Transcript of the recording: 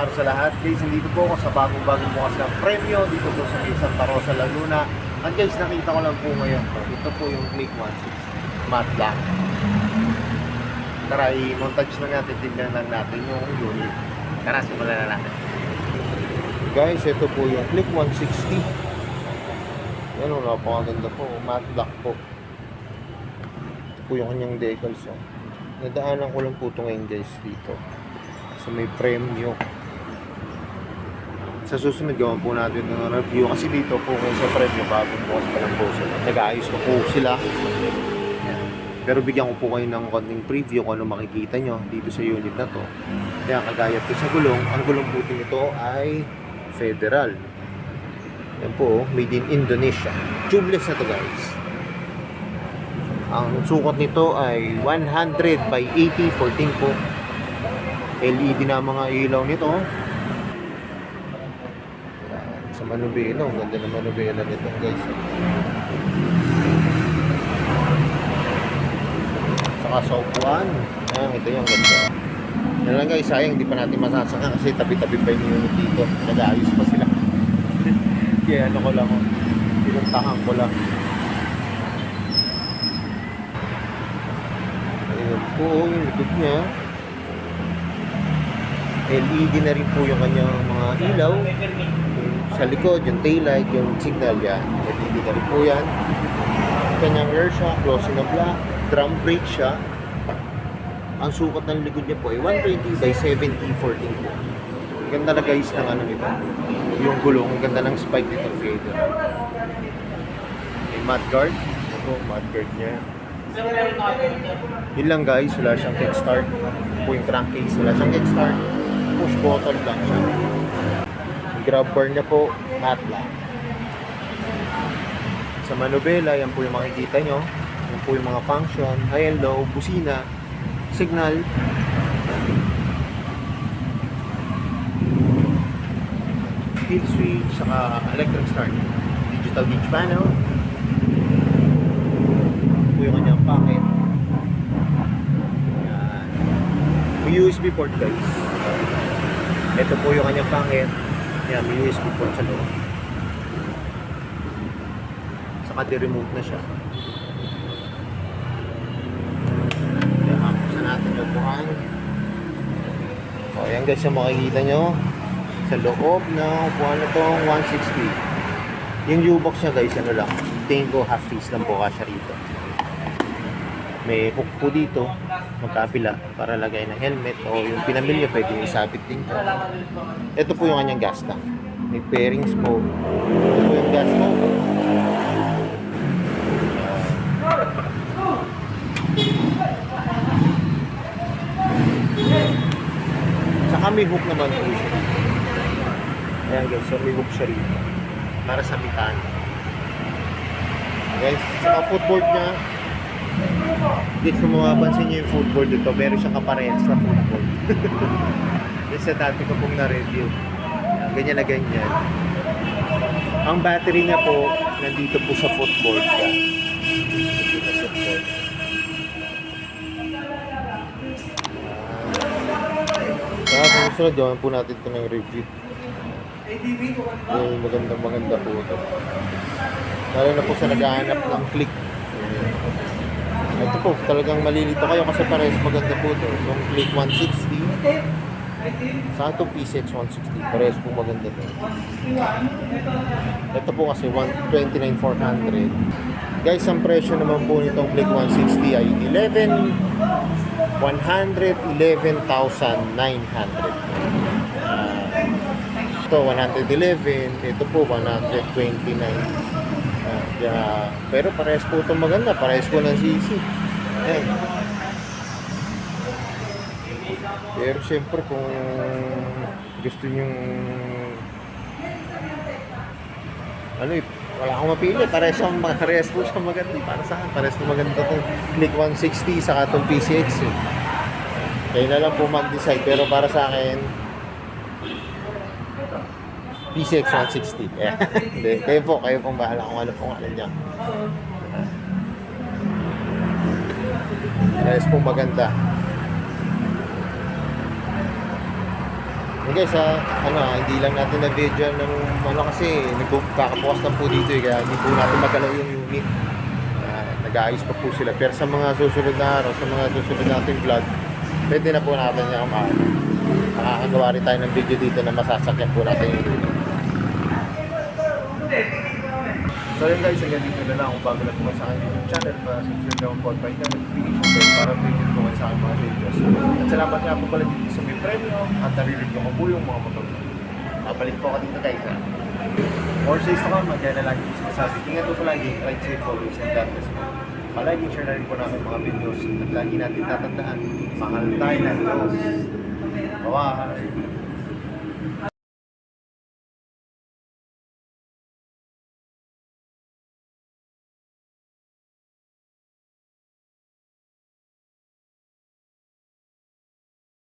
araw sa lahat. Guys, nandito po ako sa bagong bukas ng premyo dito po sa Santa Rosa, Laguna. At guys, nakita ko lang po ngayon po. Ito po yung Click 160 matte black. Tara, i-montage na natin, tignan lang natin yung unit. Tara, simulan na natin. Guys, ito po yung Click 160. Yan o, napakaganda po. Matte black po. Ito po yung kanyang decals. Nadaanan ko lang po ito ngayon guys dito. So may premyo. Sa susunod gawin po natin ng review kasi dito po kung sa premyo bagong bukas pa lang po sila. Nag-aayos pa po sila. Pero bigyan ko po kayo ng konting preview kung ano makikita nyo dito sa unit na to. Kaya kagaya po sa gulong, ang gulong po nito ay Federal. Yan po, made in Indonesia. Tubeless na to guys. Ang sukat nito ay 100 by 80, 14 po. LED na mga ilaw nito. Sa manubela, ang ganda ng manubela nito guys. Saka soft one. Ayan, ito yung ganda. Yan lang guys, sayang hindi pa natin masasaka kasi tabi-tabi pa yung unit dito. Nag-aayos pa sila. Kaya ano ko lang, pinuntahan ko lang. Ayan po, yung likod niya. LED na rin po yung kanyang mga ilaw. Sa likod, yung taillight, yung signal yan. LED na rin po yan. Kanyang rear shock, closing na black. Drum brake siya. Ang sukat ng likod niya po ay 120 by 70, 14 po. Ganda na guys ng ano nito. Yung gulong, ang ganda ng spike nito. Fader. May mudguard. Ito, mudguard niya. Yun lang guys, wala siyang kickstart. Po yung crankcase, wala siyang kickstart. Push button lang siya. Yung grab bar niya po, matte black. Sa manubela, yan po yung makikita nyo. Yan po yung mga function, high and low, busina, signal. Kill switch, saka electric start. Digital gauge panel. Yan po yung kanyang packet. Yan. May USB port guys. Ito po yung kanyang pangit. Yan, may USB port sa loob. Saka di-remote na siya. Yan, hapusan natin yung buhan. O, yan guys yung makikita nyo. Sa loob ng upuan na itong 160. Yung U-box niya guys, ano lang. Tingin ko half piece lang po kasya rito. May hook po dito, magkapila para lagay ng helmet o yung pinamilya pwede isabit din. Ito po yung kanyang gas tank. May pairings po. Ito po yung gas tank. Saka may hook naman po siya. Ayan guys, so may hook siya rito para sa bitan. Guys, sa footboard niya, dito kung mapapansin nyo yung footboard dito, meron siyang kaparehas na footboard. Yung sa dati ko pong na-review. Ganyan na ganyan. Ang battery niya po, nandito po sa footboard niya. Dito sa footboard. Kung susunod, gawin po natin ito ng review. Maganda po ito. Lalo na po sa naghahanap ng click. Ito po, talagang malilito kayo kasi parehas maganda po ito. Yung Click 160 sa itong PCX 160, parehas po maganda ito. Ito po kasi 129,400. Guys, ang presyo naman po nitong Click 160 ay 111,900. Ito 111, ito po 129. Pero parehas po itong maganda, parehas po ng CC. Ayan. Pero siyempre kung gusto nyong ano wala akong mapili, parehas po siya maganda. Para sa akin, parehas po maganda itong Click 160 saka itong PCX kayo na lang po mag-decide, pero para sa akin PCX 160. Hindi, kayo pong bahala kung ano pong ano niya. Parehas pong maganda. guys, hindi lang natin na video ng kasi nagkakabukas lang po dito kaya hindi po natin magalaw yung unit. Nag-aayos pa po sila. Pero sa mga susunod na araw, sa mga susunod nating vlog, pwede na po natin yung makakagawa rin tayo ng video dito na masasakyan po natin yung unit. So yun guys, hanggang dito na lang. Kung bago na po sa aking YouTube channel, subscribe na po at na notification bell para updated po sa aking mga videos. At salamat nga po pala dito sa may premium at nare-review ko po yung mga motor. Balik po ako dito guys. More says to come, kaya na lagi po sinasabi. Tingnan po lagi, ride safe always, and God bless po. Palagi share na rin po namin mga videos at lagi natin tatandaan, mahal tayo ng Diyos. Bye-bye!